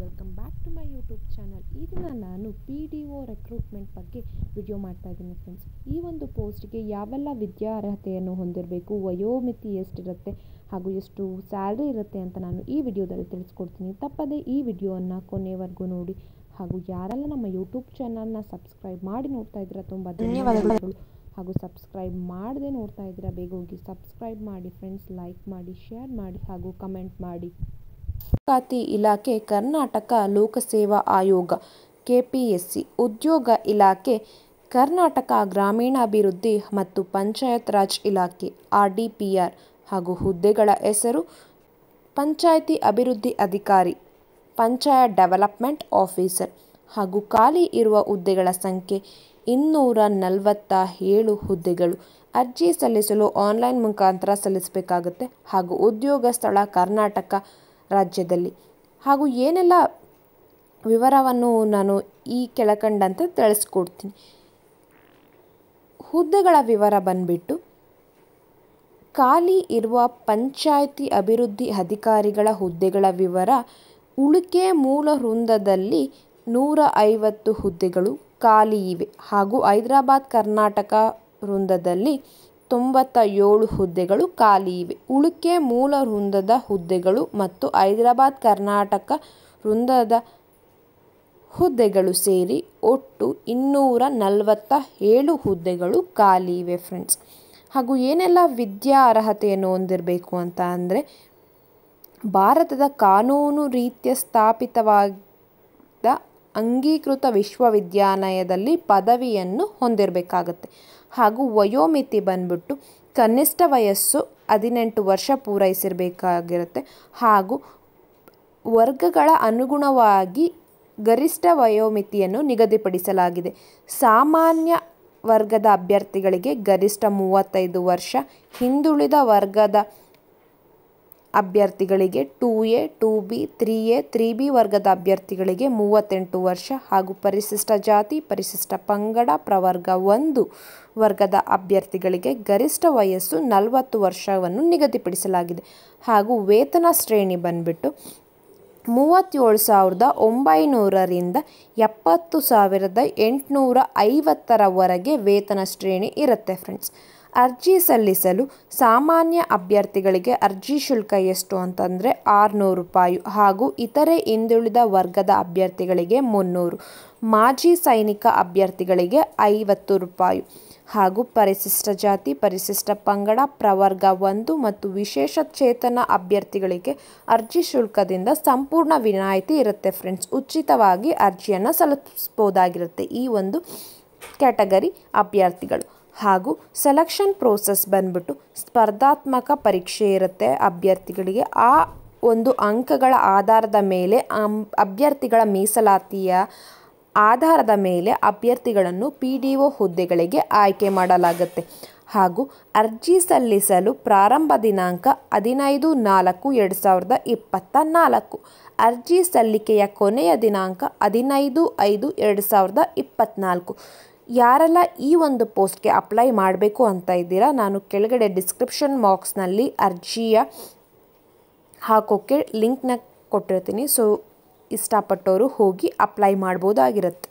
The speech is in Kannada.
Welcome back to my YouTube channel. ಈ ದಿನ ನಾನು PDO ರೆಕ್ರೂಟ್ಮೆಂಟ್ ಬಗ್ಗೆ ವಿಡಿಯೋ ಮಾಡ್ತಾ ಇದ್ದೀನಿ ಫ್ರೆಂಡ್ಸ್. ಈ ಒಂದು ಪೋಸ್ಟ್ಗೆ ಯಾವೆಲ್ಲ ವಿದ್ಯಾರ್ಹತೆಯನ್ನು ಹೊಂದಿರಬೇಕು, ವಯೋಮಿತಿ ಎಷ್ಟಿರುತ್ತೆ ಹಾಗೂ ಎಷ್ಟು ಸ್ಯಾಲ್ರಿ ಇರುತ್ತೆ ಅಂತ ನಾನು ಈ ವಿಡಿಯೋದಲ್ಲಿ ತಿಳಿಸ್ಕೊಡ್ತೀನಿ. ತಪ್ಪದೇ ಈ ವಿಡಿಯೋವನ್ನು ಕೊನೆವರೆಗೂ ನೋಡಿ ಹಾಗೂ ಯಾರೆಲ್ಲ ನಮ್ಮ ಯೂಟ್ಯೂಬ್ ಚಾನಲ್ನ ಸಬ್ಸ್ಕ್ರೈಬ್ ಮಾಡಿ ನೋಡ್ತಾ ಇದ್ದೀರಾ ತುಂಬ ಧನ್ಯವಾದಗಳು. ಹಾಗೂ ಸಬ್ಸ್ಕ್ರೈಬ್ ಮಾಡದೆ ನೋಡ್ತಾ ಇದ್ದೀರಾ ಬೇಗ ಹೋಗಿ ಸಬ್ಸ್ಕ್ರೈಬ್ ಮಾಡಿ ಫ್ರೆಂಡ್ಸ್, ಲೈಕ್ ಮಾಡಿ, ಶೇರ್ ಮಾಡಿ ಹಾಗೂ ಕಮೆಂಟ್ ಮಾಡಿ. ನೇಮಕಾತಿ ಇಲಾಖೆ ಕರ್ನಾಟಕ ಲೋಕಸೇವಾ ಆಯೋಗ KPSC, ಉದ್ಯೋಗ ಇಲಾಖೆ ಕರ್ನಾಟಕ ಗ್ರಾಮೀಣಾಭಿವೃದ್ಧಿ ಮತ್ತು ಪಂಚಾಯತ್ ರಾಜ್ ಇಲಾಖೆ RDPR ಹಾಗೂ ಹುದ್ದೆಗಳ ಹೆಸರು ಪಂಚಾಯಿತಿ ಅಭಿವೃದ್ಧಿ ಅಧಿಕಾರಿ, ಪಂಚಾಯತ್ ಡೆವಲಪ್ಮೆಂಟ್ ಆಫೀಸರ್ ಹಾಗೂ ಖಾಲಿ ಇರುವ ಹುದ್ದೆಗಳ ಸಂಖ್ಯೆ 247 ಹುದ್ದೆಗಳು. ಅರ್ಜಿ ಸಲ್ಲಿಸಲು ಆನ್ಲೈನ್ ಮುಖಾಂತರ ಸಲ್ಲಿಸಬೇಕಾಗುತ್ತೆ ಹಾಗೂ ಉದ್ಯೋಗ ಸ್ಥಳ ಕರ್ನಾಟಕ ರಾಜ್ಯದಲ್ಲಿ. ಹಾಗೂ ಏನೆಲ್ಲ ವಿವರವನ್ನು ನಾನು ಈ ಕೆಳಕಂಡಂತೆ ತಿಳಿಸ್ಕೊಡ್ತೀನಿ. ಹುದ್ದೆಗಳ ವಿವರ ಬಂದ್ಬಿಟ್ಟು ಖಾಲಿ ಇರುವ ಪಂಚಾಯಿತಿ ಅಭಿವೃದ್ಧಿ ಅಧಿಕಾರಿಗಳ ಹುದ್ದೆಗಳ ವಿವರ. ಉಳಿಕೆ ಮೂಲ ವೃಂದದಲ್ಲಿ 150 ಹುದ್ದೆಗಳು ಖಾಲಿ ಇವೆ ಹಾಗೂ ಹೈದರಾಬಾದ್ ಕರ್ನಾಟಕ ವೃಂದದಲ್ಲಿ 97 ಹುದ್ದೆಗಳು ಖಾಲಿ ಇವೆ. ಉಳಿಕೆ ಮೂಲ ವೃಂದದ ಹುದ್ದೆಗಳು ಮತ್ತು ಹೈದರಾಬಾದ್ ಕರ್ನಾಟಕ ವೃಂದದ ಹುದ್ದೆಗಳು ಸೇರಿ ಒಟ್ಟು 247 ಹುದ್ದೆಗಳು ಖಾಲಿ ಇವೆ ಫ್ರೆಂಡ್ಸ್. ಹಾಗೂ ಏನೆಲ್ಲ ವಿದ್ಯಾರ್ಹತೆಯನ್ನು ಹೊಂದಿರಬೇಕು ಅಂತ ಅಂದರೆ, ಭಾರತದ ಕಾನೂನು ರೀತ್ಯ ಸ್ಥಾಪಿತವಾದ ಅಂಗೀಕೃತ ವಿಶ್ವವಿದ್ಯಾಲಯದಲ್ಲಿ ಪದವಿಯನ್ನು ಹೊಂದಿರಬೇಕಾಗತ್ತೆ. ಹಾಗೂ ವಯೋಮಿತಿ ಬಂದ್ಬಿಟ್ಟು ಕನಿಷ್ಠ ವಯಸ್ಸು 18 ವರ್ಷ ಪೂರೈಸಿರಬೇಕಾಗಿರುತ್ತೆ ಹಾಗೂ ವರ್ಗಗಳ ಅನುಗುಣವಾಗಿ ಗರಿಷ್ಠ ವಯೋಮಿತಿಯನ್ನು ನಿಗದಿಪಡಿಸಲಾಗಿದೆ. ಸಾಮಾನ್ಯ ವರ್ಗದ ಅಭ್ಯರ್ಥಿಗಳಿಗೆ ಗರಿಷ್ಠ 35 ವರ್ಷ, ಹಿಂದುಳಿದ ವರ್ಗದ ಅಭ್ಯರ್ಥಿಗಳಿಗೆ 2A, 2B, 3A, 3B ವರ್ಗದ ಅಭ್ಯರ್ಥಿಗಳಿಗೆ 38 ವರ್ಷ ಹಾಗೂ ಪರಿಶಿಷ್ಟ ಜಾತಿ, ಪರಿಶಿಷ್ಟ ಪಂಗಡ, ಪ್ರವರ್ಗ 1 ವರ್ಗದ ಅಭ್ಯರ್ಥಿಗಳಿಗೆ ಗರಿಷ್ಠ ವಯಸ್ಸು 40 ವರ್ಷವನ್ನು ನಿಗದಿಪಡಿಸಲಾಗಿದೆ. ಹಾಗೂ ವೇತನ ಶ್ರೇಣಿ ಬಂದ್ಬಿಟ್ಟು 37,900ರಿಂದ 70,850ರವರೆಗೆ ವೇತನ ಶ್ರೇಣಿ ಇರುತ್ತೆ ಫ್ರೆಂಡ್ಸ್. ಅರ್ಜಿ ಸಲ್ಲಿಸಲು ಸಾಮಾನ್ಯ ಅಭ್ಯರ್ಥಿಗಳಿಗೆ ಅರ್ಜಿ ಶುಲ್ಕ ಎಷ್ಟು ಅಂತಂದರೆ 600 ರೂಪಾಯಿ ಹಾಗೂ ಇತರೆ ಹಿಂದುಳಿದ ವರ್ಗದ ಅಭ್ಯರ್ಥಿಗಳಿಗೆ 300, ಮಾಜಿ ಸೈನಿಕ ಅಭ್ಯರ್ಥಿಗಳಿಗೆ 50 ರೂಪಾಯಿ ಹಾಗೂ ಪರಿಶಿಷ್ಟ ಜಾತಿ, ಪರಿಶಿಷ್ಟ ಪಂಗಡ, ಪ್ರವರ್ಗ 1 ಮತ್ತು ವಿಶೇಷ ಚೇತನ ಅಭ್ಯರ್ಥಿಗಳಿಗೆ ಅರ್ಜಿ ಶುಲ್ಕದಿಂದ ಸಂಪೂರ್ಣ ವಿನಾಯಿತಿ ಇರುತ್ತೆ ಫ್ರೆಂಡ್ಸ್. ಉಚಿತವಾಗಿ ಅರ್ಜಿಯನ್ನು ಸಲ್ಲಿಸಬಹುದಾಗಿರುತ್ತೆ ಈ ಒಂದು ಕ್ಯಾಟಗರಿ ಅಭ್ಯರ್ಥಿಗಳು. ಹಾಗೂ ಸೆಲೆಕ್ಷನ್ ಪ್ರೋಸೆಸ್ ಬಂದ್ಬಿಟ್ಟು ಸ್ಪರ್ಧಾತ್ಮಕ ಪರೀಕ್ಷೆ ಇರುತ್ತೆ ಅಭ್ಯರ್ಥಿಗಳಿಗೆ. ಆ ಒಂದು ಅಂಕಗಳ ಆಧಾರದ ಮೇಲೆ ಅಭ್ಯರ್ಥಿಗಳ ಮೀಸಲಾತಿಯ ಆಧಾರದ ಮೇಲೆ ಅಭ್ಯರ್ಥಿಗಳನ್ನು PDO ಹುದ್ದೆಗಳಿಗೆ ಆಯ್ಕೆ ಮಾಡಲಾಗುತ್ತೆ. ಹಾಗೂ ಅರ್ಜಿ ಸಲ್ಲಿಸಲು ಪ್ರಾರಂಭ ದಿನಾಂಕ 15/4/2024. ಅರ್ಜಿ ಸಲ್ಲಿಕೆಯ ಕೊನೆಯ ದಿನಾಂಕ 15/5/2024. ಯಾರೆಲ್ಲ ಈ ಒಂದು ಪೋಸ್ಟ್ಗೆ ಅಪ್ಲೈ ಮಾಡಬೇಕು ಅಂತ ಇದ್ದೀರಾ, ನಾನು ಕೆಳಗಡೆ ಡಿಸ್ಕ್ರಿಪ್ಷನ್ ಬಾಕ್ಸ್ನಲ್ಲಿ ಅರ್ಜಿಯ ಹಾಕೋಕ್ಕೆ ಲಿಂಕ್ನ ಕೊಟ್ಟಿರ್ತೀನಿ. ಸೊ ಇಷ್ಟಪಟ್ಟವರು ಹೋಗಿ ಅಪ್ಲೈ ಮಾಡ್ಬೋದಾಗಿರುತ್ತೆ.